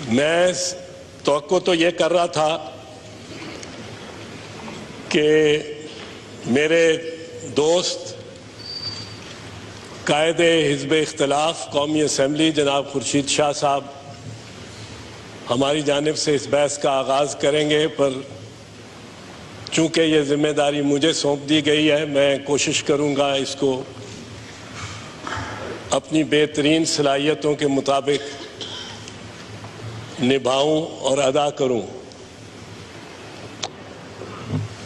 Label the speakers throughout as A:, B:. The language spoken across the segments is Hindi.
A: मैं तवक्को तो ये कर रहा था कि मेरे दोस्त कायदे हिज़्ब इख्तिलाफ कौमी असम्बली जनाब खुर्शीद शाह साहब हमारी जानिब से इस बहस का आगाज़ करेंगे, पर चूँकि ये जिम्मेदारी मुझे सौंप दी गई है, मैं कोशिश करूँगा इसको अपनी बेहतरीन सलाहियतों के मुताबिक निभाऊं और अदा करूं।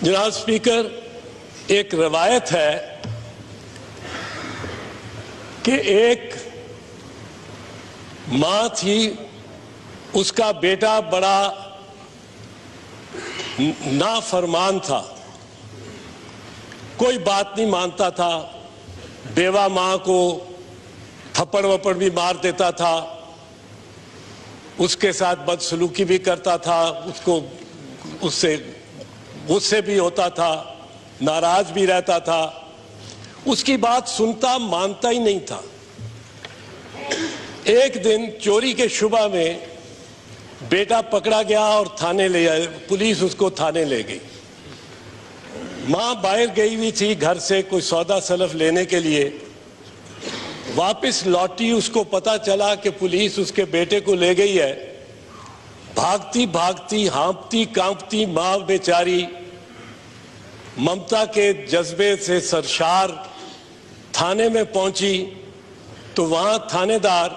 A: जनाब स्पीकर, एक रवायत है कि एक मां थी, उसका बेटा बड़ा नाफरमान था, कोई बात नहीं मानता था, बेवा मां को थप्पड़ वप्पड़ भी मार देता था, उसके साथ बदसलूकी भी करता था, उससे गुस्से भी होता था, नाराज भी रहता था, उसकी बात सुनता मानता ही नहीं था। एक दिन चोरी के शुबा में बेटा पकड़ा गया और थाने ले आए, पुलिस उसको थाने ले गई। मां बाहर गई हुई थी घर से कोई सौदा सलफ लेने के लिए, वापस लौटी, उसको पता चला कि पुलिस उसके बेटे को ले गई है। भागती भागती हाँफती कांपती मां बेचारी ममता के जज्बे से सरशार थाने में पहुंची तो वहां थानेदार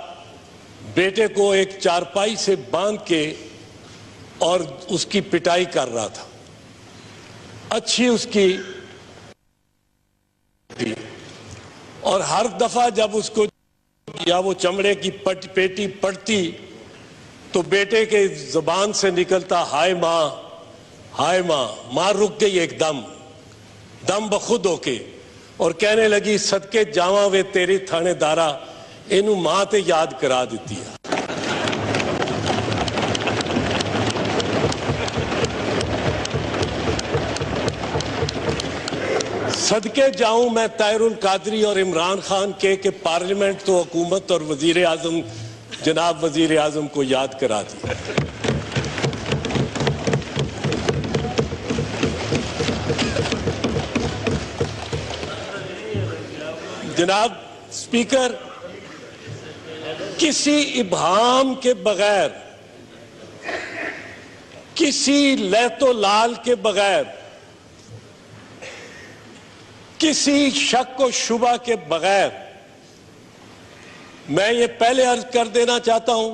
A: बेटे को एक चारपाई से बांध के और उसकी पिटाई कर रहा था। अच्छी उसकी थी, और हर दफा जब उसको या वो चमड़े की पेटी पड़ती तो बेटे के जुबान से निकलता हाय मां, हाय मां। मां रुक गई एकदम, दम बखुद होके, और कहने लगी सदके जावा वे तेरी थानेदारा, इनू मां ते याद करा देती है। सदके जाऊं मैं ताहिरुल कादरी और इमरान खान के पार्लियामेंट तो हुकूमत और वजीर आजम जनाब वजीर आजम को याद करा दी। जनाब स्पीकर, किसी इब्हाम के बगैर, किसी लहतो लाल के बगैर, किसी शक व शुबा के बगैर मैं ये पहले अर्ज कर देना चाहता हूं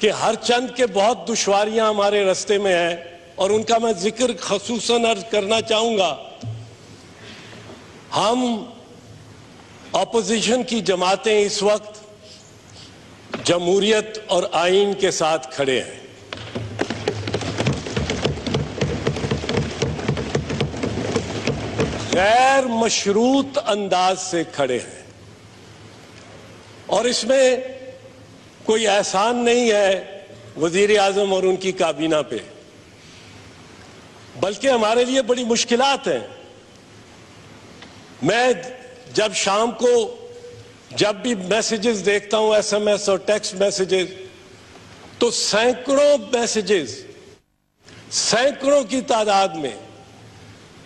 A: कि हर चंद के बहुत दुश्वारियां हमारे रास्ते में हैं और उनका मैं जिक्र खसूसन अर्ज करना चाहूंगा। हम ऑपोजिशन की जमातें इस वक्त जमहूरियत और आईन के साथ खड़े हैं। गैर मशरूत अंदाज से खड़े हैं, और इसमें कोई एहसान नहीं है वजीर आजम और उनकी काबीना पे, बल्कि हमारे लिए बड़ी मुश्किलात हैं। मैं जब शाम को जब भी मैसेजेस देखता हूं, SMS और टेक्स्ट मैसेजेस, तो सैकड़ों मैसेजेस, सैकड़ों की तादाद में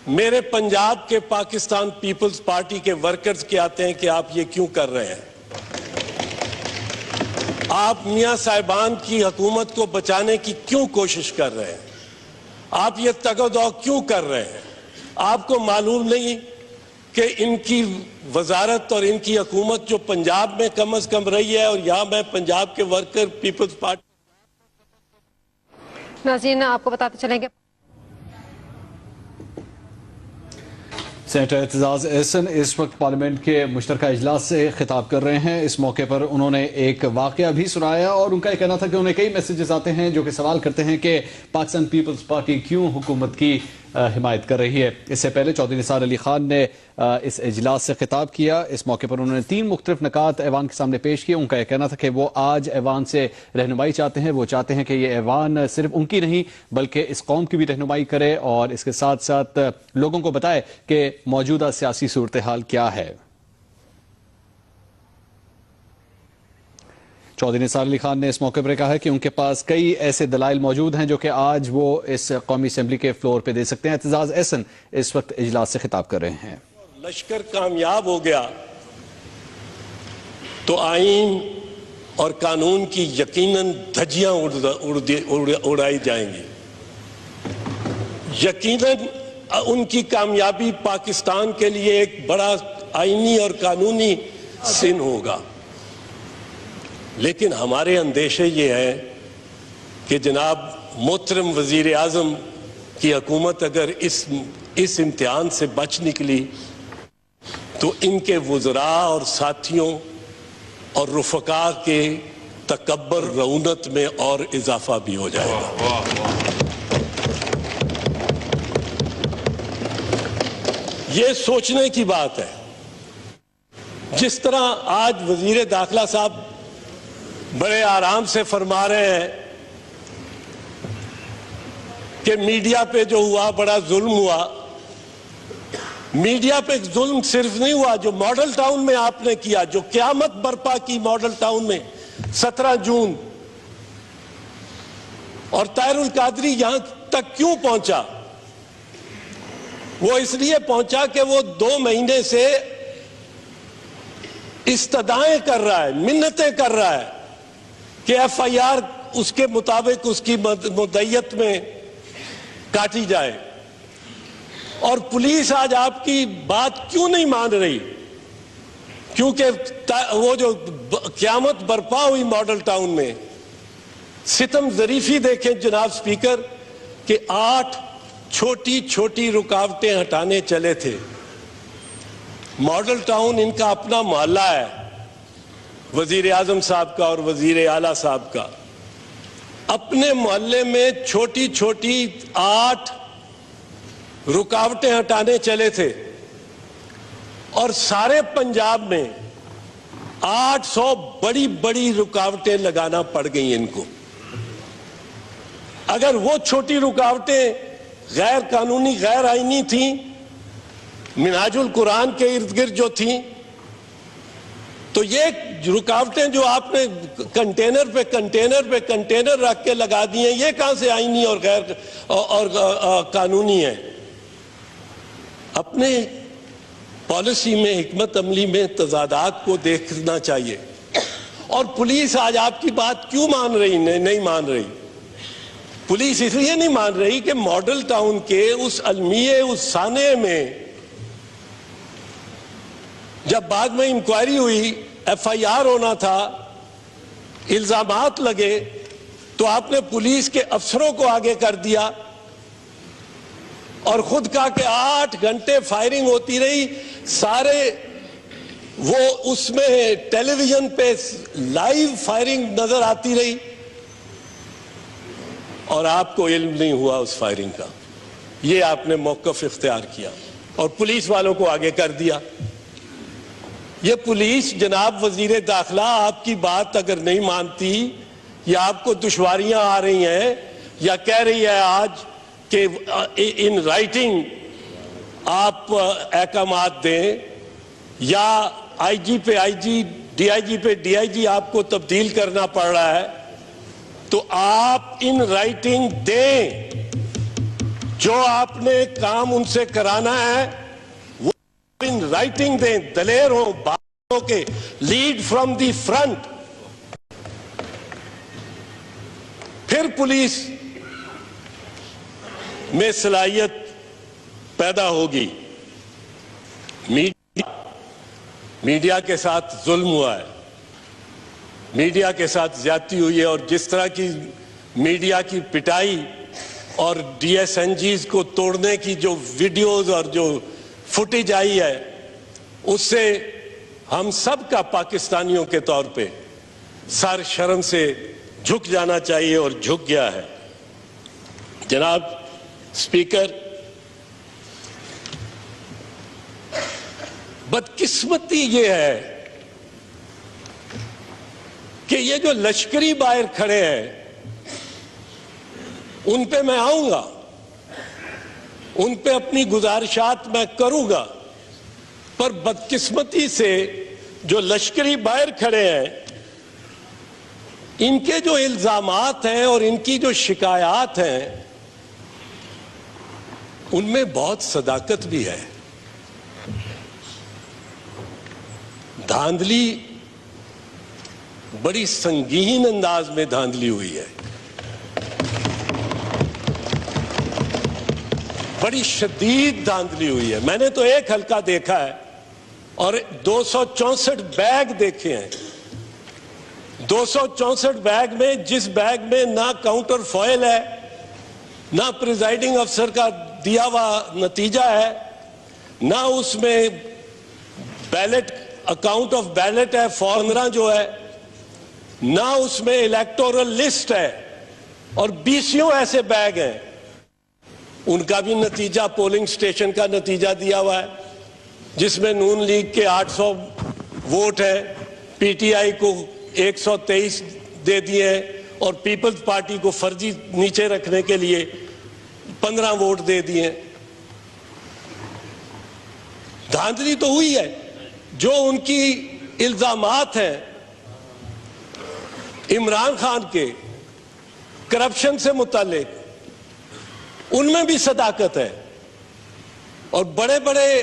A: मेरे पंजाब के पाकिस्तान पीपल्स पार्टी के वर्कर्स के आते हैं कि आप ये क्यों कर रहे हैं, आप मियां साहिबान की हुकूमत को बचाने की क्यों कोशिश कर रहे हैं, आप ये तगदौ क्यों कर रहे हैं। आपको मालूम नहीं कि इनकी वजारत और इनकी हुकूमत जो पंजाब में कम अज कम रही है, और यहां मैं पंजाब के वर्कर पीपल्स पार्टी।
B: नाज़रीन, आपको बताते चलेंगे
C: सेनेटर एतजाज एहसन इस वक्त पार्लियामेंट के मुश्तरका इजलास से खिताब कर रहे हैं। इस मौके पर उन्होंने एक वाकया भी सुनाया और उनका कहना था कि उन्हें कई मैसेजेस आते हैं जो कि सवाल करते हैं कि पाकिस्तान पीपल्स पार्टी क्यों हुकूमत की हिमायत कर रही है। इससे पहले चौधरी निसार अली खान ने इस इजलास से खिताब किया। इस मौके पर उन्होंने 3 मुख्तलिफ नकात ऐवान के सामने पेश किए। उनका यह कहना था कि वो आज ऐवान से रहनुमाई चाहते हैं। वो चाहते हैं कि ये ऐवान सिर्फ उनकी नहीं बल्कि इस कौम की भी रहनुमाई करे और इसके साथ साथ लोगों को बताए कि मौजूदा सियासी सूरत हाल क्या है। चौधरी निसार अली खान ने इस मौके पर कहा कि उनके पास कई ऐसे दलाइल मौजूद हैं जो कि आज वो इस कौमी असम्बली के फ्लोर पे दे सकते हैं। एतजाज एहसन इस वक्त इजलास से खिताब कर रहे हैं।
A: लश्कर कामयाब हो गया तो आईन और कानून की यकीनन धज्जियां उड़ाई जाएंगी। यकीनन उनकी कामयाबी पाकिस्तान के लिए एक बड़ा आईनी और कानूनी सिन होगा। लेकिन हमारे अंदेशे ये हैं कि जनाब मोहतरम वजीर आजम की हुकूमत अगर इस इम्तिहान से बच निकली तो इनके वज़रा और साथियों और रुफ़का के तकब्बर रऊनत में और इजाफा भी हो जाएगा। ये सोचने की बात है। जिस तरह आज वजीर दाखिला साहब बड़े आराम से फरमा रहे हैं कि मीडिया पे जो हुआ बड़ा जुल्म हुआ। मीडिया पे जुल्म सिर्फ नहीं हुआ, जो मॉडल टाउन में आपने किया, जो क़यामत बर्पा की मॉडल टाउन में 17 जून, और ताहिरुल कादरी यहां तक क्यों पहुंचा? वो इसलिए पहुंचा कि वो 2 महीने से इस्तदाएं कर रहा है, मिन्नतें कर रहा है कि FIR उसके मुताबिक उसकी मुद्दत में काटी जाए। और पुलिस आज आपकी बात क्यों नहीं मान रही? क्योंकि वो जो क़यामत बर्पा हुई मॉडल टाउन में, सितम ज़रीफी देखें जनाब स्पीकर, कि 8 छोटी छोटी रुकावटें हटाने चले थे। मॉडल टाउन इनका अपना मोहल्ला है, वजीर आजम साहब का और वजीर आला साहब का। अपने मोहल्ले में छोटी छोटी 8 रुकावटें हटाने चले थे और सारे पंजाब में 800 बड़ी बड़ी रुकावटें लगाना पड़ गई इनको। अगर वो छोटी रुकावटें गैर कानूनी गैर आईनी थी, मिनहाजुल कुरान के इर्द गिर्द जो थी, तो ये रुकावटें जो आपने कंटेनर पे कंटेनर रख के लगा दी हैं, ये कहां से आईनी और गैर और कानूनी है? अपने पॉलिसी में, हिकमत अमली में तजादात को देखना चाहिए। और पुलिस आज आपकी बात क्यों मान रही नहीं मान रही? पुलिस इसलिए नहीं मान रही कि मॉडल टाउन के उस अलमिये, उस साने में जब बाद में इंक्वायरी हुई, FIR होना था, इल्जामात लगे, तो आपने पुलिस के अफसरों को आगे कर दिया और खुद कहा कि 8 घंटे फायरिंग होती रही। सारे वो उसमें टेलीविजन पे लाइव फायरिंग नजर आती रही और आपको इल्म नहीं हुआ उस फायरिंग का। ये आपने मौक़िफ़ इख्तियार किया और पुलिस वालों को आगे कर दिया। ये पुलिस, जनाब वजीर दाखिला, आपकी बात अगर नहीं मानती या आपको दुश्वारियां आ रही हैं या कह रही है आज कि इन राइटिंग आप अहकामात दें या IG पे IG, DIG पे DIG आपको तब्दील करना पड़ रहा है, तो आप इन राइटिंग दें। जो आपने काम उनसे कराना है वो इन राइटिंग दें। दलेर हो, बातों के, लीड फ्रॉम द फ्रंट। फिर पुलिस में सलाहियत पैदा होगी। मीडिया के साथ जुल्म हुआ है, मीडिया के साथ ज्यादती हुई है, और जिस तरह की मीडिया की पिटाई और DSNGs को तोड़ने की जो वीडियोस और जो फुटेज आई है, उससे हम सब का पाकिस्तानियों के तौर पे सर शर्म से झुक जाना चाहिए और झुक गया है। जनाब स्पीकर, बदकिस्मती ये है कि ये जो लश्करी बाहर खड़े हैं उन पे मैं आऊंगा, उन पे अपनी गुजारिशात मैं करूंगा, पर बदकिस्मती से जो लश्करी बाहर खड़े हैं इनके जो इल्जामात हैं और इनकी जो शिकायत हैं उनमें बहुत सदाकत भी है। धांधली बड़ी संगीन अंदाज में धांधली हुई है, बड़ी शदीद धांधली हुई है। मैंने तो एक हल्का देखा है और 264 बैग देखे हैं। 264 बैग में, जिस बैग में ना काउंटर फॉयल है, ना प्रिजाइडिंग अफसर का दिया हुआ नतीजा है, ना उसमें बैलेट, अकाउंट ऑफ बैलेट है, फॉर्मरा जो है, ना उसमें इलेक्टोरल लिस्ट है, और 20 ऐसे बैग हैं उनका भी नतीजा पोलिंग स्टेशन का नतीजा दिया हुआ है, जिसमें नून लीग के 800 वोट है, पीटीआई को 123 दे दिए हैं और पीपल्स पार्टी को फर्जी नीचे रखने के लिए 15 वोट दे दिए। धांधली तो हुई है। जो उनकी इल्जामात हैं इमरान खान के करप्शन से मुतालिक, उनमें भी सदाकत है और बड़े बड़े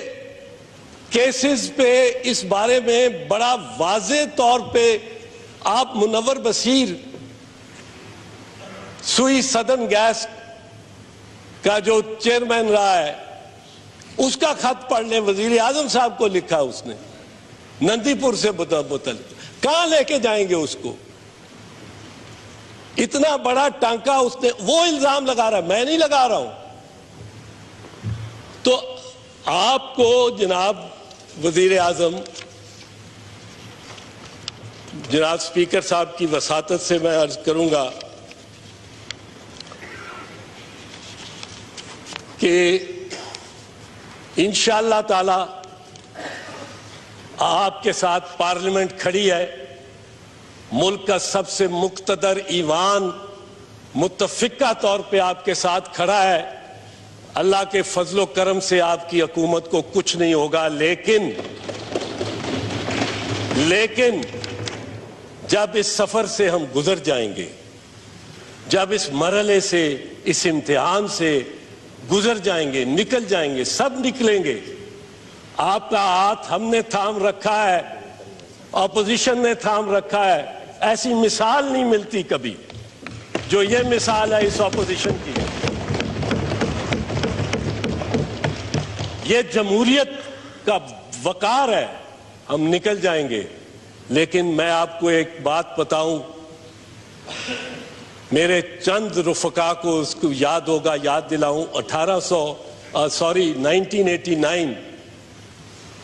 A: केसेस पे इस बारे में बड़ा वाज़े तौर पे आप मुनव्वर बशीर, सुई सदन गैस का जो चेयरमैन रहा है, उसका खत पढ़ लें। वजीर आजम साहब को लिखा उसने नंदीपुर से मुतल, कहां लेके जाएंगे उसको? इतना बड़ा टांका उसने, वो इल्जाम लगा रहा है, मैं नहीं लगा रहा हूं। तो आपको जनाब वजीर आजम, जनाब स्पीकर साहब की वसातत से मैं अर्ज करूंगा कि इंशाअल्लाह ताला आपके साथ पार्लियामेंट खड़ी है, मुल्क का सबसे मुक्तदर ईवान मुत्तफिका तौर पे आपके साथ खड़ा है। अल्लाह के फजलो करम से आपकी हुकूमत को कुछ नहीं होगा, लेकिन जब इस सफर से हम गुजर जाएंगे, जब इस मरहले से, इस इम्तिहान से गुजर जाएंगे, निकल जाएंगे, सब निकलेंगे, आपका हाथ हमने थाम रखा है, ऑपोजिशन ने थाम रखा है। ऐसी मिसाल नहीं मिलती कभी जो ये मिसाल है इस ऑपोजिशन की। ये जमहूरियत का वकार है, हम निकल जाएंगे। लेकिन मैं आपको एक बात बताऊं, मेरे चंद रुफका को उसको याद होगा, याद दिलाऊं,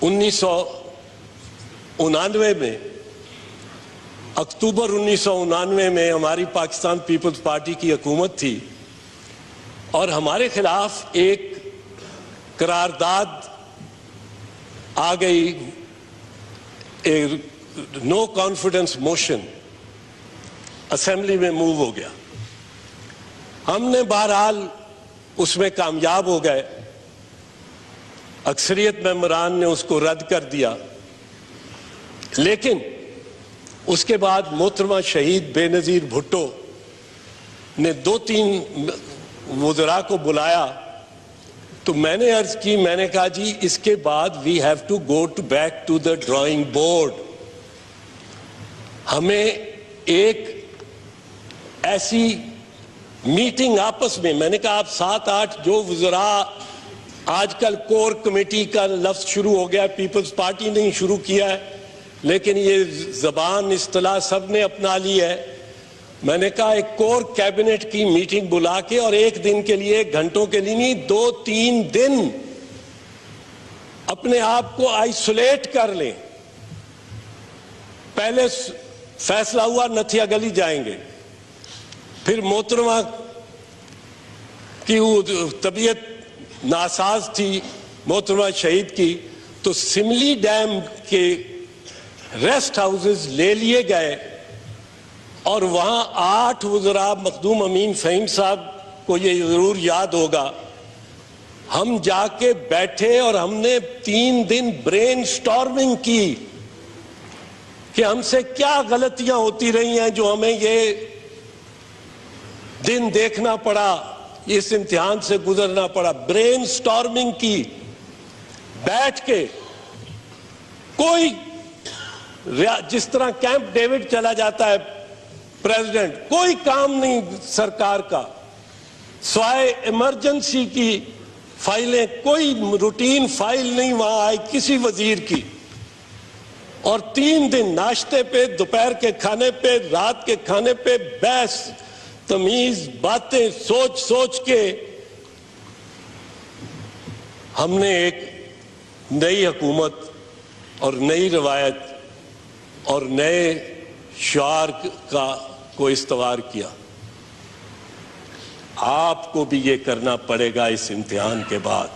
A: 1999 में, अक्टूबर 1999 में हमारी पाकिस्तान पीपल्स पार्टी की हुकूमत थी और हमारे खिलाफ एक करारदाद आ गई, नो कॉन्फिडेंस मोशन असेंबली में मूव हो गया। हमने बहरहाल उसमें कामयाब हो गए, अक्सरियत मेंबरान ने उसको रद्द कर दिया। लेकिन उसके बाद मोहतरमा शहीद बेनजीर भुट्टो ने 2-3 वज़रा को बुलाया, तो मैंने अर्ज की, मैंने कहा जी इसके बाद we have to go to back to the drawing board. हमें एक ऐसी मीटिंग आपस में, मैंने कहा आप 7-8 जो वज़रा, आजकल कोर कमेटी का लफ्ज शुरू हो गया, पीपल्स पार्टी ने शुरू किया है, लेकिन ये जबान इस्तिलाह सब ने अपना ली है। मैंने कहा एक कोर कैबिनेट की मीटिंग बुला के, और एक दिन के लिए, घंटों के लिए नहीं, 2-3 दिन अपने आप को आइसोलेट कर लें। पहले फैसला हुआ नथिया गली जाएंगे, फिर मोहतरमा की तबीयत नासाज थी मोहतरमा शहीद की, तो सिमली डैम के रेस्ट हाउसेस ले लिए गए और वहां 8 वज़रा, मखदूम अमीन फ़हीम साहब को ये जरूर याद होगा, हम जाके बैठे और हमने 3 दिन ब्रेन स्टॉर्मिंग की कि हमसे क्या गलतियां होती रही हैं जो हमें ये दिन देखना पड़ा, इस इम्तिहान से गुजरना पड़ा। ब्रेन स्टॉर्मिंग की, बैठ के कोई, जिस तरह कैंप डेविड चला जाता है प्रेसिडेंट, कोई काम नहीं सरकार का, स्वाय इमरजेंसी की फाइलें, कोई रूटीन फाइल नहीं वहां आई किसी वजीर की। और 3 दिन नाश्ते पे, दोपहर के खाने पे, रात के खाने पे बहस, तमीज, बातें सोच सोच के हमने एक नई हुकूमत और नई रवायत और नए शार को इस्तवार किया। आपको भी ये करना पड़ेगा। इस इम्तिहान के बाद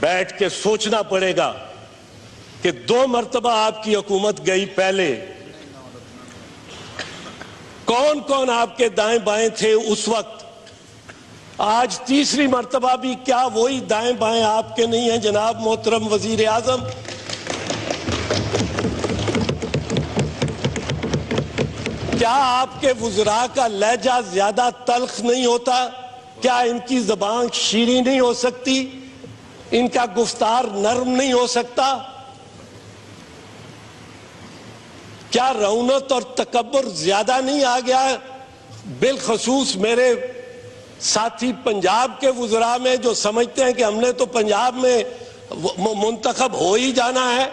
A: बैठ के सोचना पड़ेगा कि 2 मरतबा आपकी हुकूमत गई, पहले कौन कौन आपके दाएं बाएं थे उस वक्त, आज तीसरी मरतबा भी क्या वही दाएं बाएं आपके नहीं हैं जनाब मोहतरम वजीर आजम? क्या आपके वुज़रा का लहजा ज्यादा तल्ख नहीं होता? क्या इनकी ज़बान शीरी नहीं हो सकती? इनका गुफ्तार नर्म नहीं हो सकता? क्या रौनक और तकब्बुर ज्यादा नहीं आ गया? बिलखसूस मेरे साथी पंजाब के वुज़रा में, जो समझते हैं कि हमने तो पंजाब में मुंतखब हो ही जाना है।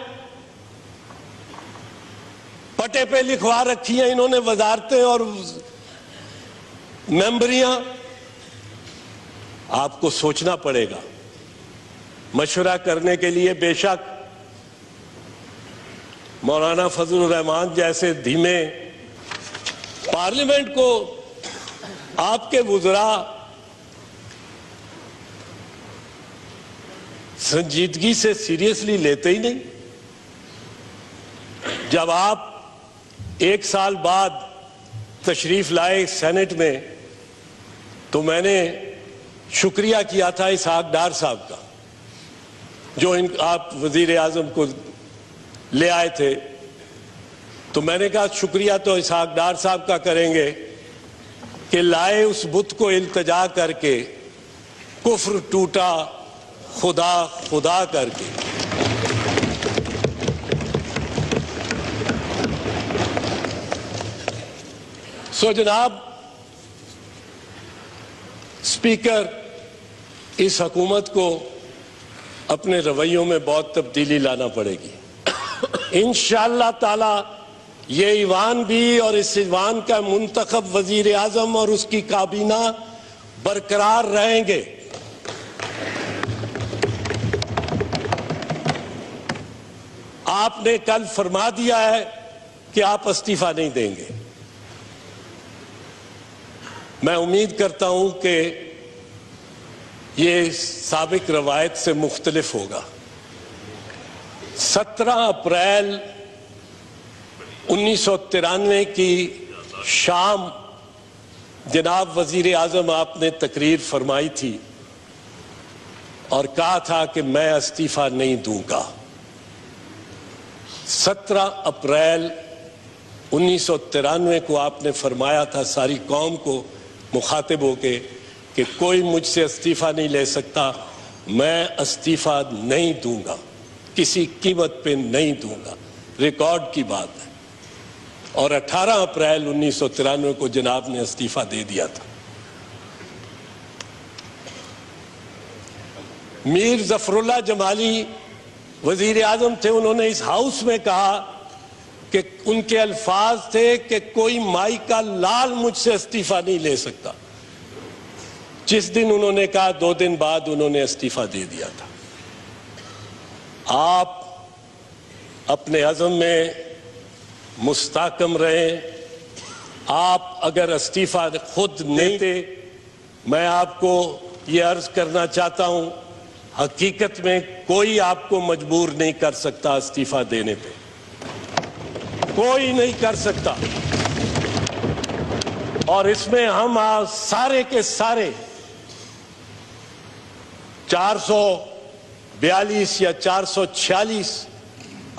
A: पटे पे लिखवा रखी हैं इन्होंने वजारतें और मेंबरियां। आपको सोचना पड़ेगा। मशवरा करने के लिए बेशक मौलाना फजलुर रहमान जैसे धीमे, पार्लियामेंट को आपके वुज़रा संजीदगी से सीरियसली लेते ही नहीं। जब आप 1 साल बाद तशरीफ लाए सेनेट में, तो मैंने शुक्रिया किया था इसहाक डार साहब का, जो आप वजीर आजम को ले आए थे। तो मैंने कहा शुक्रिया तो इसहाक डार साहब का करेंगे कि लाए उस बुत को इल्तजा करके, कुफ्र टूटा खुदा खुदा करके। सो जनाब स्पीकर, इस हुकूमत को अपने रवैयों में बहुत तब्दीली लाना पड़ेगी। इंशाअल्लाह ताला ये ईवान भी और इस ईवान का मुंतखब वजीर आजम और उसकी काबीना बरकरार रहेंगे। आपने कल फरमा दिया है कि आप इस्तीफा नहीं देंगे। मैं उम्मीद करता हूं कि ये साबिक रवायत से मुख्तलिफ होगा। 17 अप्रैल 1993 की शाम जनाब वजीर आजम आपने तकरीर फरमाई थी और कहा था कि मैं इस्तीफा नहीं दूंगा। 17 अप्रैल 1993 को आपने फरमाया था सारी कौम को मुखातिब होके कि कोई मुझसे इस्तीफा नहीं ले सकता, मैं इस्तीफा नहीं दूंगा, किसी कीमत पे नहीं दूंगा। रिकॉर्ड की बात है। और 18 अप्रैल 1993 को जनाब ने इस्तीफा दे दिया था। मीर जफरुल्लाह जमाली वजीर आजम थे, उन्होंने इस हाउस में कहा कि उनके अल्फाज थे कि कोई माई का लाल मुझसे इस्तीफा नहीं ले सकता। जिस दिन उन्होंने कहा 2 दिन बाद उन्होंने इस्तीफा दे दिया था। आप अपने अज़म में मुस्तहकम रहें। आप अगर इस्तीफा खुद नहीं दे, मैं आपको ये अर्ज करना चाहता हूं, हकीकत में कोई आपको मजबूर नहीं कर सकता इस्तीफा देने पे, कोई नहीं कर सकता। और इसमें हम सारे के सारे 442 या 446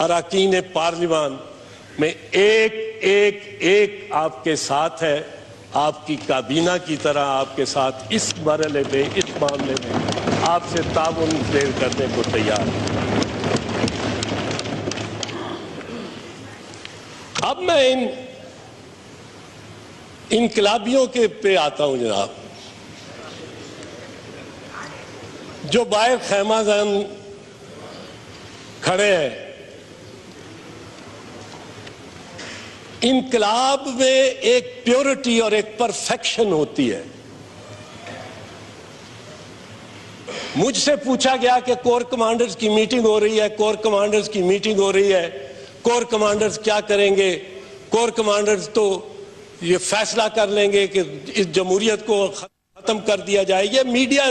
A: अरकान पार्लिमान में एक एक एक आपके साथ है, आपकी काबीना की तरह आपके साथ इस मरहले में, इस मामले में आपसे ताउन करने को तैयार है। अब मैं इन इनकलाबियों के पे आता हूं जनाब, जो बाहर खैमाजान खड़े हैं। इनकलाब में एक प्योरिटी और एक परफेक्शन होती है। मुझसे पूछा गया कि कोर कमांडर्स की मीटिंग हो रही है, कोर कमांडर्स की मीटिंग हो रही है, कोर कमांडर्स क्या करेंगे? कोर कमांडर्स तो ये फैसला कर लेंगे कि इस जमहूरियत को खत्म कर दिया जाए। ये मीडिया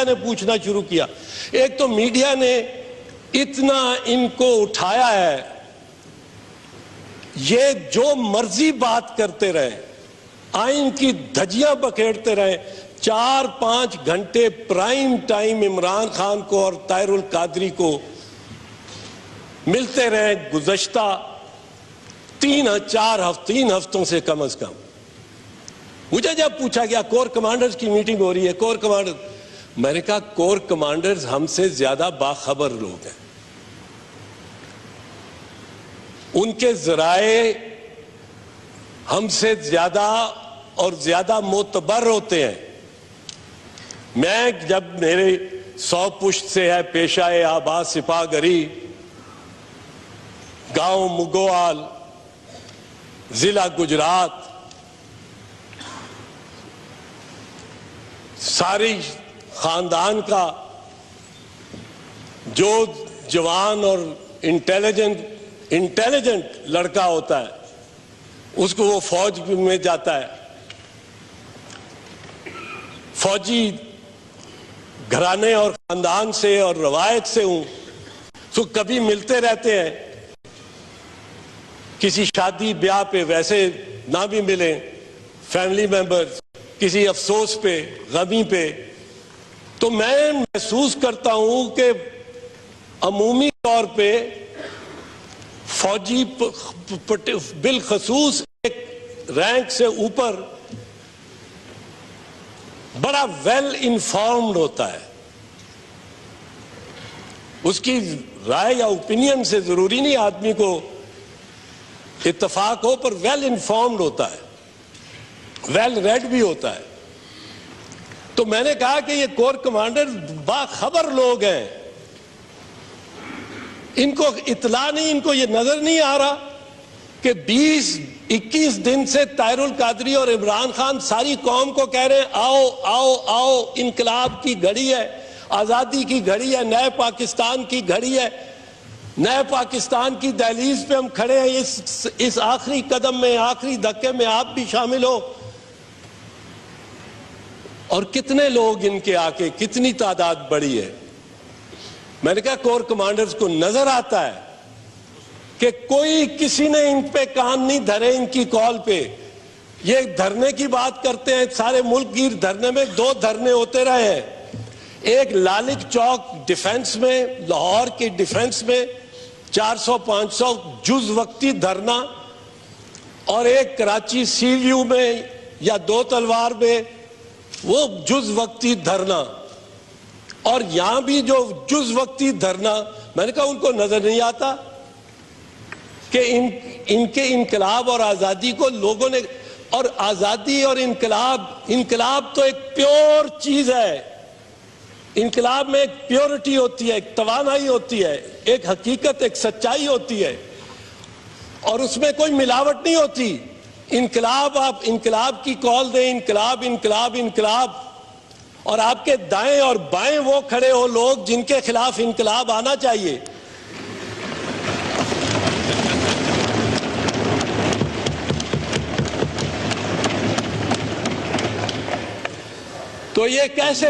A: ने पूछना शुरू किया। एक तो मीडिया ने इतना इनको उठाया है, ये जो मर्जी बात करते रहे, आइन की धज्जियां बखेड़ते रहे। 4-5 घंटे प्राइम टाइम इमरान खान को और ताहिरुल कादरी को मिलते रहे गुज़श्ता 3 हफ्तों से कम से कम। मुझे जब पूछा गया कोर कमांडर्स की मीटिंग हो रही है, कोर कमांडर, मैंने कहा कोर कमांडर्स हमसे ज्यादा बाखबर लोग हैं, उनके जराए हमसे ज्यादा और ज्यादा मोतबर होते हैं। मैं जब मेरे 100 पुश्त से है पेशाए आबाद सिपाहगरी, गांव मुगोआल, जिला गुजरात, सारी खानदान का जो जवान और इंटेलिजेंट लड़का होता है, उसको वो फौज में जाता है। फौजी घराने और खानदान से और रवायत से हूं, तो कभी मिलते रहते हैं। किसी शादी ब्याह पे वैसे ना भी मिले, फैमिली मेंबर्स, किसी अफसोस पे, गमी पे, तो मैं महसूस करता हूं कि अमूमी तौर पे फौजी बिलखसूस एक रैंक से ऊपर बड़ा वेल इन्फॉर्म्ड होता है। उसकी राय या ओपिनियन से जरूरी नहीं आदमी को इत्तेफाक हो, पर वेल इन्फॉर्म्ड होता है, वेल रेड भी होता है। तो मैंने कहा कि ये कोर कमांडर बाखबर लोग हैं, इनको इतला नहीं, इनको ये नजर नहीं आ रहा कि 20-21 दिन से ताहिरुल कादरी और इमरान खान सारी कौम को कह रहे हैं आओ आओ आओ, इनकलाब की घड़ी है, आजादी की घड़ी है, नए पाकिस्तान की घड़ी है, नए पाकिस्तान की दहलीज पे हम खड़े हैं। इस आखिरी कदम में, आखिरी धक्के में आप भी शामिल हो। और कितने लोग इनके आके, कितनी तादाद बढ़ी है। मैंने कहा कोर कमांडर्स को नजर आता है कि कोई किसी ने इन पे कान नहीं धरे, इनकी कॉल पे। ये धरने की बात करते हैं, सारे मुल्क की धरने में 2 धरने होते रहे हैं। एक लालिक चौक डिफेंस में, लाहौर के डिफेंस में 400-500 जुज वक्ती धरना, और एक कराची सी व्यू में या 2 तलवार में वो जुज वक्ती धरना। और यहां भी जो जुज वक्ती धरना, मैंने कहा उनको नजर नहीं आता कि इनके इनकलाब और आजादी को लोगों ने, और आजादी और इनकलाब तो एक प्योर चीज है। इनकलाब में एक प्योरिटी होती है, एक तवानाई होती है, एक हकीकत, एक सच्चाई होती है, और उसमें कोई मिलावट नहीं होती। इनकलाब, आप इनकलाब की कॉल दें, इनकलाब इनकलाब इनकलाब, और आपके दाएं और बाएं वो खड़े हो लोग जिनके खिलाफ इनकलाब आना चाहिए। तो ये कैसे?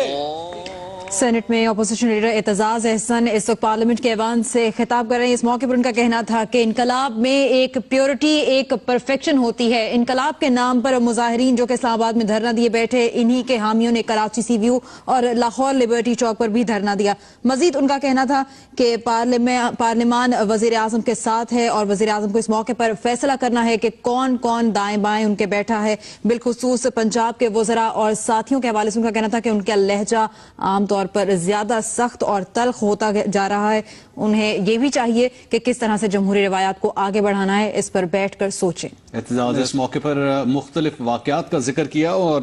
B: सेनेट में अपोजिशन लीडर एतजाज अहसन इस वक्त पार्लियामेंट के ऐवान से खिताब कर रहे हैं। इस मौके पर उनका कहना था कि इनकलाब में एक प्योरिटी, एक परफेक्शन होती है। इनकलाब के नाम पर मुजाहिरीन जो कि इस्लामाबाद में धरना दिए बैठे, इन्हीं के हामियों ने कराची सी व्यू और लाहौर लिबर्टी चौक पर भी धरना दिया। मजीद उनका कहना था कि पार्लियामान वजीर आजम के साथ है और वजीर आजम को इस मौके पर फैसला करना है कि कौन कौन दाएं बाएं उनके बैठा है। बिलखुसूस पंजाब के वज़रा और साथियों के हवाले से उनका कहना था कि उनका लहजा आमतौर पर ज्यादा सख्त और तल्ख होता जा रहा है। उन्हें यह भी चाहिए कि किस तरह से जमहूरी रिवायात को आगे बढ़ाना है, इस पर बैठकर सोचें। एतजाज
C: इस मौके पर मुख्तलिफ वाकयात का जिक्र किया और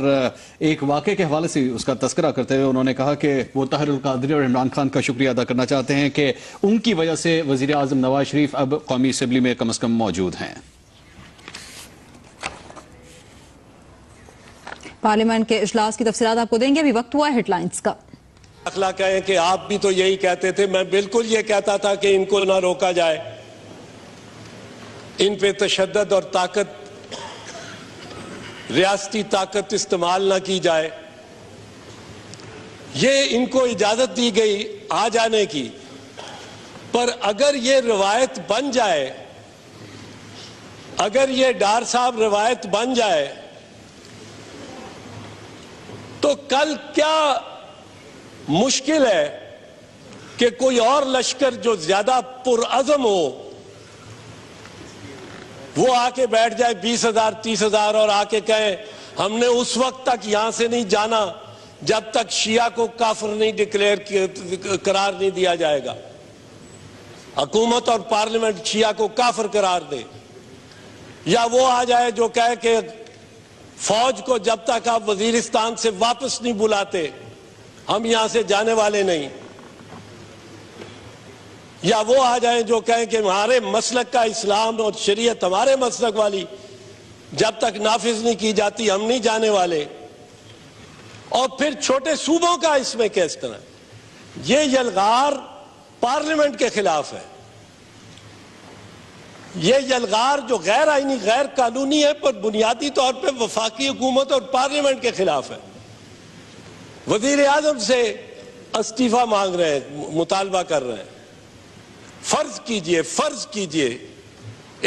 C: एक वाक़े के हवाले से उसका तस्करा करते हुए उन्होंने कहा कि वो ताहिरुल कादरी और इमरान खान का शुक्रिया अदा करना चाहते हैं कि उनकी वजह से वजीर आजम नवाज शरीफ अब कौमी असम्बली में कम अज कम मौजूद हैं।
B: पार्लियामेंट के इजलास की तफसीलात आपको देंगे, अभी वक्त हुआ है हेडलाइंस का।
A: अखला कहें कि आप भी तो यही कहते थे, मैं बिल्कुल ये कहता था कि इनको ना रोका जाए, इन पे तशद्दुद और ताकत, रियासती ताकत इस्तेमाल ना की जाए। ये इनको इजाजत दी गई आ जाने की, पर अगर ये रवायत बन जाए, अगर ये डार साहब रवायत बन जाए, तो कल क्या मुश्किल है कि कोई और लश्कर जो ज्यादा पुरअज़म हो वो आके बैठ जाए 20,000 30,000 और आके कहे हमने उस वक्त तक यहां से नहीं जाना जब तक शिया को काफिर नहीं डिक्लेयर करार नहीं दिया जाएगा। हुकूमत और पार्लियामेंट शिया को काफिर करार दे, या वो आ जाए जो कहे कि फौज को जब तक आप वजीरिस्तान से वापस नहीं बुलाते हम यहां से जाने वाले नहीं, या वो आ जाए जो कहें कि हमारे मसलक का इस्लाम और शरीयत हमारे मसलक वाली जब तक नाफिज नहीं की जाती हम नहीं जाने वाले। और फिर छोटे सूबों का इसमें किस तरह, ये यलगार पार्लियामेंट के खिलाफ है, ये यलगार जो गैर आईनी गैर कानूनी है, पर बुनियादी तौर पर वफाकी हुकूमत और पार्लियामेंट के खिलाफ है। वजीर आजम से इस्तीफा मांग रहे हैं, मुतालबा कर रहे हैं। फर्ज कीजिए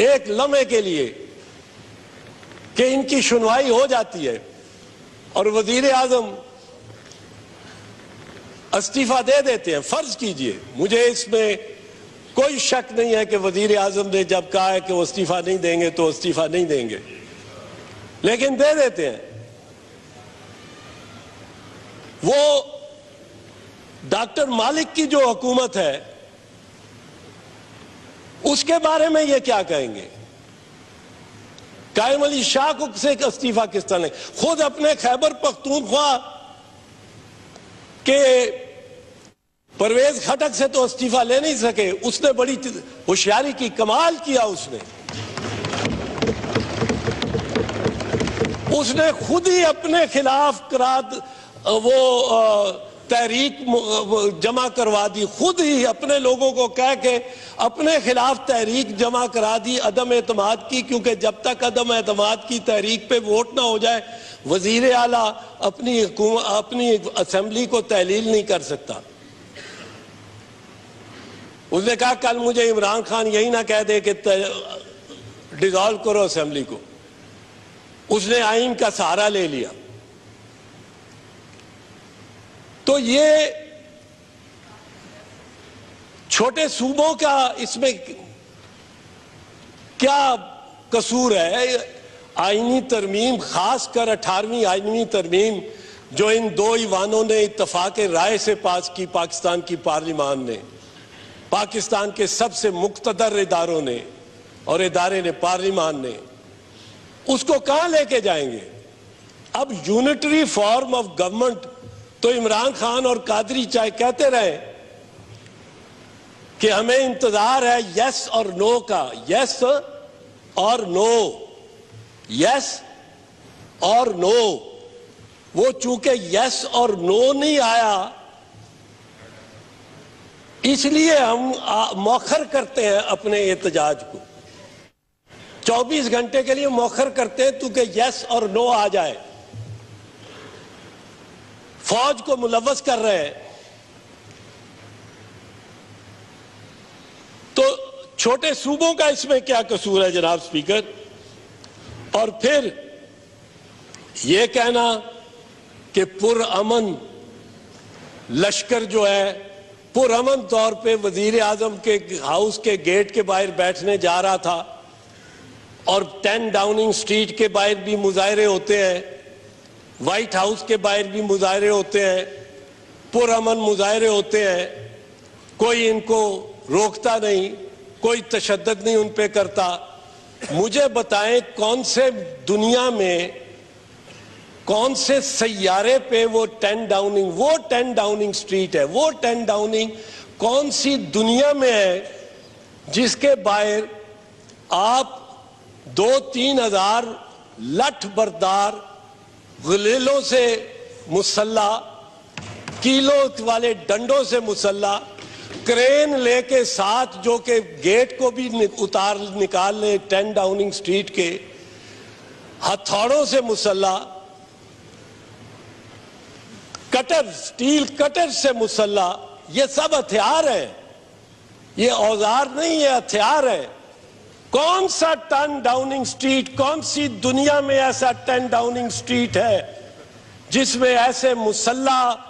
A: एक लम्हे के लिए कि इनकी सुनवाई हो जाती है और वजीर आजम इस्तीफा दे देते हैं। फर्ज कीजिए, मुझे इसमें कोई शक नहीं है कि वजीर आजम ने जब कहा है कि वो इस्तीफा नहीं देंगे तो इस्तीफा नहीं देंगे, लेकिन दे देते हैं। वो डॉक्टर मालिक की जो हुकूमत है उसके बारे में ये क्या कहेंगे? कायम अली शाह को से इस्तीफा किस तरह, खुद अपने खैबर पख्तूनख्वा के परवेज खटक से तो इस्तीफा ले नहीं सके, उसने बड़ी होशियारी की, कमाल किया उसने खुद ही अपने खिलाफ वो तहरीक जमा करवा दी, खुद ही अपने लोगों को कह के अपने खिलाफ तहरीक जमा करा दी अदम एतमाद की, क्योंकि जब तक अदम एतमाद की तहरीक पे वोट ना हो जाए वजीर आला अपनी असेंबली को तहलील नहीं कर सकता। उसने कहा कल मुझे इमरान खान यही ना कह दे कि डिसॉल्व करो असेंबली को, उसने आइन का सहारा ले लिया। तो ये छोटे सूबों का इसमें क्या कसूर है? आईनी तरमीम, खासकर 18वीं आईनी तरमीम जो इन दो ईवानों ने इत्तफाक राय से पास की, पाकिस्तान की पार्लियामान ने, पाकिस्तान के सबसे मुक्तदर इदारों ने और इदारे ने, पार्लियामान ने, उसको कहां लेके जाएंगे? अब यूनिटरी फॉर्म ऑफ गवर्नमेंट तो इमरान खान और कादरी चाहे कहते रहे कि हमें इंतजार है यस और नो का, यस और नो, यस और नो, वो चूंकि यस और नो नहीं आया इसलिए हम मौखर करते हैं अपने एहतजाज को, 24 घंटे के लिए मौखर करते हैं क्योंकि यस और नो आ जाए। फौज को मुलव्वस कर रहे हैं छोटे सूबों का इसमें क्या कसूर है जनाब स्पीकर? और फिर यह कहना कि पुरअमन लश्कर जो है पुरअमन तौर पे वजीर आजम के हाउस के गेट के बाहर बैठने जा रहा था और 10 डाउनिंग स्ट्रीट के बाहर भी मुजाहरे होते हैं, व्हाइट हाउस के बाहर भी मुजाहरे होते हैं, पुरअमन मुजाहरे होते हैं, कोई इनको रोकता नहीं, कोई तशद्दुद नहीं उन पे करता। मुझे बताएं कौन से दुनिया में, कौन से सैयारे पे वो 10 डाउनिंग स्ट्रीट है, वो 10 डाउनिंग कौन सी दुनिया में है जिसके बाहर आप 2-3 हजार लठ बरदार गुलेलों से मुसल्ला, कीलों वाले डंडों से मुसल्ला, क्रेन लेके साथ जो कि गेट को भी निकाल ले 10 डाउनिंग स्ट्रीट के, हथौड़ों से मुसल्ला, कटर, स्टील कटर से मुसल्ला, ये सब हथियार है, ये औजार नहीं है, हथियार है। कौन सा 10 डाउनिंग स्ट्रीट, कौन सी दुनिया में ऐसा 10 डाउनिंग स्ट्रीट है जिसमें ऐसे मुसल्ला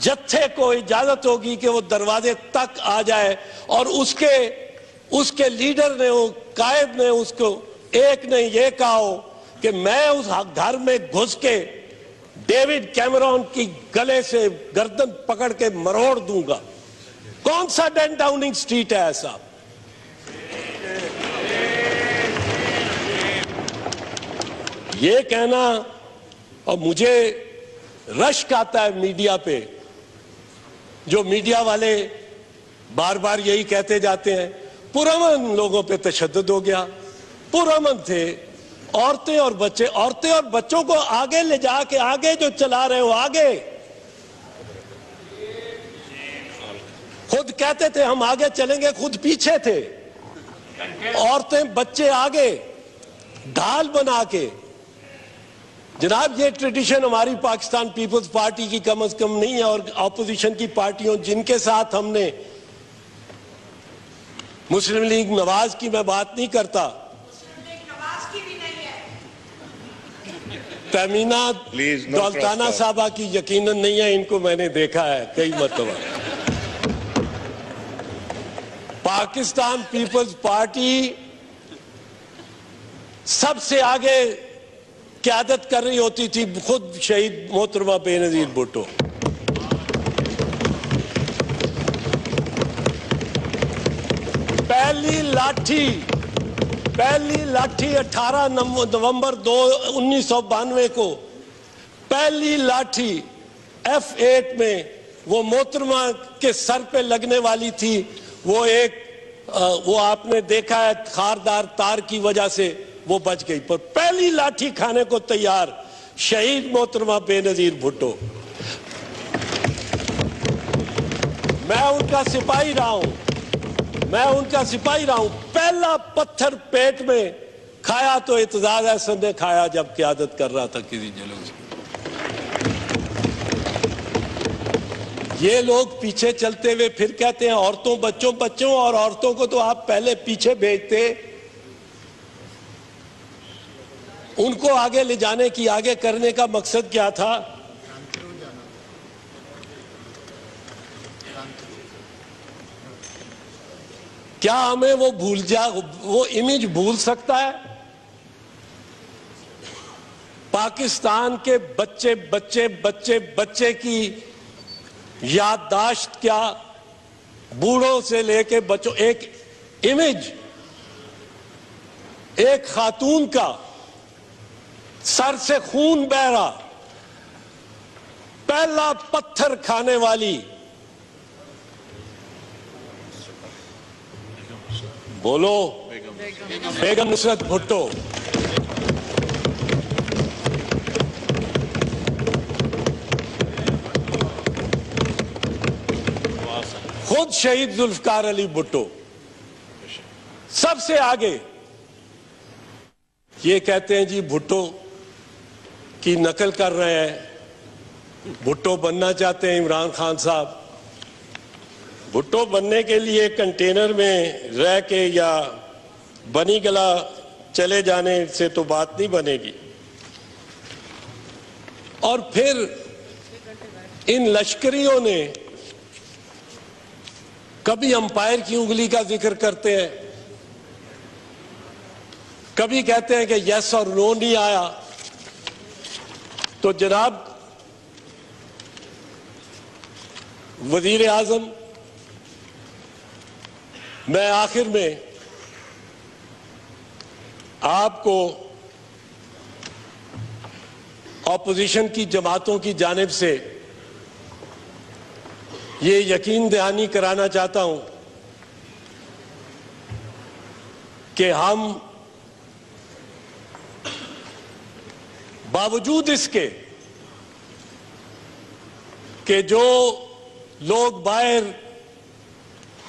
A: जत्थे को इजाजत होगी कि वो दरवाजे तक आ जाए और उसके लीडर ने, वो कायद ने उसको एक ने ये कहा हो कि मैं उस घर में घुस के डेविड कैमरॉन की गले से गर्दन पकड़ के मरोड़ दूंगा? कौन सा 10 डाउनिंग स्ट्रीट है ऐसा? ये कहना, और मुझे रश्क आता है मीडिया पे, जो मीडिया वाले बार बार यही कहते जाते हैं पुरअमन लोगों पे तशद्दुद हो गया। पुरअमन थे, औरतें और बच्चों को आगे ले जाके, आगे जो चला रहे हो, आगे खुद कहते थे हम आगे चलेंगे, खुद पीछे थे, औरतें बच्चे आगे, ढाल बना के। जनाब ये ट्रेडिशन हमारी पाकिस्तान पीपल्स पार्टी की कम से कम नहीं है, और ऑपोजिशन की पार्टियों जिनके साथ हमने, मुस्लिम लीग नवाज की मैं बात नहीं करता, तमीना दौलताना साहबा की यकीनन नहीं है, इनको मैंने देखा है कई मरतबा। पाकिस्तान पीपल्स पार्टी सबसे आगे क़यादत कर रही होती थी खुद शहीद मोहतरमा बेनजीर भुट्टो। पहली लाठी 18 नवंबर 1992 को पहली लाठी F8 में वो मोहतरमा के सर पे लगने वाली थी। वो आपने देखा है खारदार तार की वजह से वो बच गई, पर पहली लाठी खाने को तैयार शहीद मोहतरमा बेनजीर भुट्टो। मैं उनका सिपाही रहा हूं, पहला पत्थर पेट में खाया तो एतजाज अहसन ने खाया जब क़यादत कर रहा था किसी जुलूस में। ये लोग पीछे चलते हुए फिर कहते हैं औरतों बच्चों, और औरतों को तो आप पहले पीछे भेजते, उनको आगे ले जाने की, आगे करने का मकसद क्या था? क्या हमें वो इमेज भूल सकता है? पाकिस्तान के बच्चे की याददाश्त क्या, बूढ़ों से लेके बच्चों, एक इमेज, एक खातून का सर से खून बह रहा, पहला पत्थर खाने वाली, बोलो बेगम नुसरत भुट्टो। खुद शहीद जुल्फकार अली भुट्टो सबसे आगे ये कहते हैं जी भुट्टो की नकल कर रहे हैं, भुट्टो बनना चाहते हैं इमरान खान साहब। भुट्टो बनने के लिए कंटेनर में रह के या बनी गला चले जाने से तो बात नहीं बनेगी। और फिर इन लश्करियों ने कभी अंपायर की उंगली का जिक्र करते हैं, कभी कहते हैं कि यस और नो नहीं आया। तो जनाब वजीर आजम, मैं आखिर में आपको ऑपोजिशन की जमातों की जानिब से ये यकीन दहानी कराना चाहता हूं कि हम बावजूद इसके कि जो लोग बाहर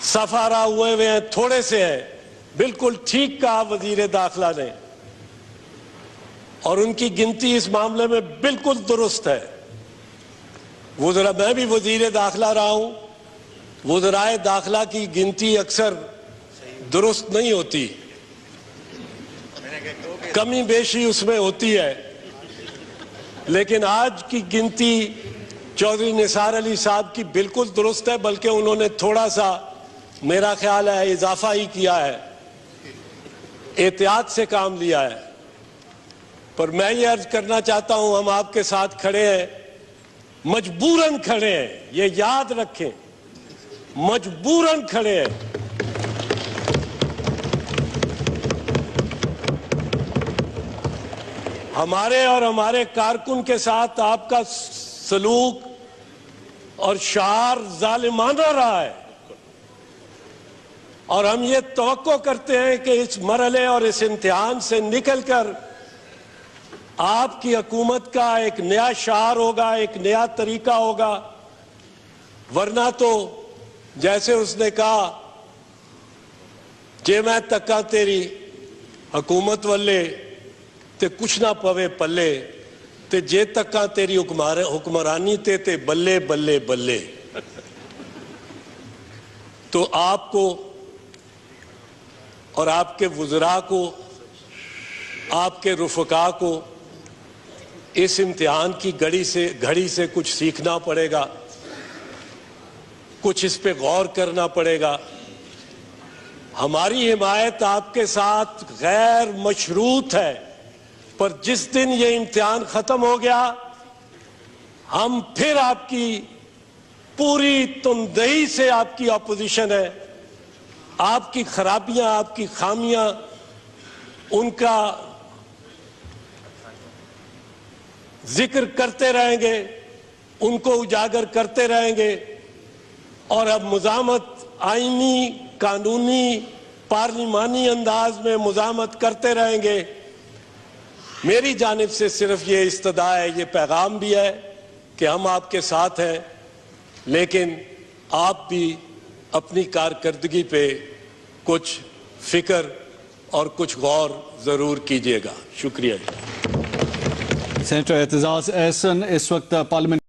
A: सफारा हुए हैं थोड़े से हैं, बिल्कुल ठीक कहा वजीर दाखिला ने, और उनकी गिनती इस मामले में बिल्कुल दुरुस्त है। वज़रा, मैं भी वजीर दाखिला रहा हूं, वज़राए दाखिला की गिनती अक्सर दुरुस्त नहीं होती, कमी बेशी उसमें होती है। लेकिन आज की गिनती चौधरी निसार अली साहब की बिल्कुल दुरुस्त है, बल्कि उन्होंने थोड़ा सा, मेरा ख्याल है, इजाफा ही किया है, एहतियात से काम लिया है। पर मैं ये अर्ज करना चाहता हूं, हम आपके साथ खड़े हैं, मजबूरन खड़े हैं, ये याद रखें, मजबूरन खड़े हैं। हमारे और हमारे कारकुन के साथ आपका सलूक और शार जालिमाना रहा है, और हम ये तवक्को करते हैं कि इस मरहले और इस इम्तिहान से निकलकर आपकी हुकूमत का एक नया शार होगा, एक नया तरीका होगा। वरना तो जैसे उसने कहा, जे मैं तक्का तेरी हुकूमत वाले ते कुछ ना पवे पल्ले, ते जे तक्का तेरी हुक्मरानी ते बल्ले बल्ले बल्ले। तो आपको और आपके वज़रा को, आपके रुफ़का को इस इम्तिहान की घड़ी से कुछ सीखना पड़ेगा, कुछ इस पे गौर करना पड़ेगा। हमारी हिमायत आपके साथ गैर मशरूत है, पर जिस दिन ये इम्तिहान खत्म हो गया, हम फिर आपकी पूरी तुमदही से आपकी ऑपोजिशन है, आपकी खराबियां, आपकी खामियां, उनका जिक्र करते रहेंगे, उनको उजागर करते रहेंगे, और अब मुजामत आईनी, कानूनी, पार्लिमानी अंदाज में मुजामत करते रहेंगे। मेरी जानिब से सिर्फ ये इस्तदा है, ये पैगाम भी है कि हम आपके साथ हैं, लेकिन आप भी अपनी कारकर्दगी पे कुछ फिक्र और कुछ गौर जरूर कीजिएगा। शुक्रिया।
C: सेनेटर एतजाज एहसन इस वक्त पार्लियामेंट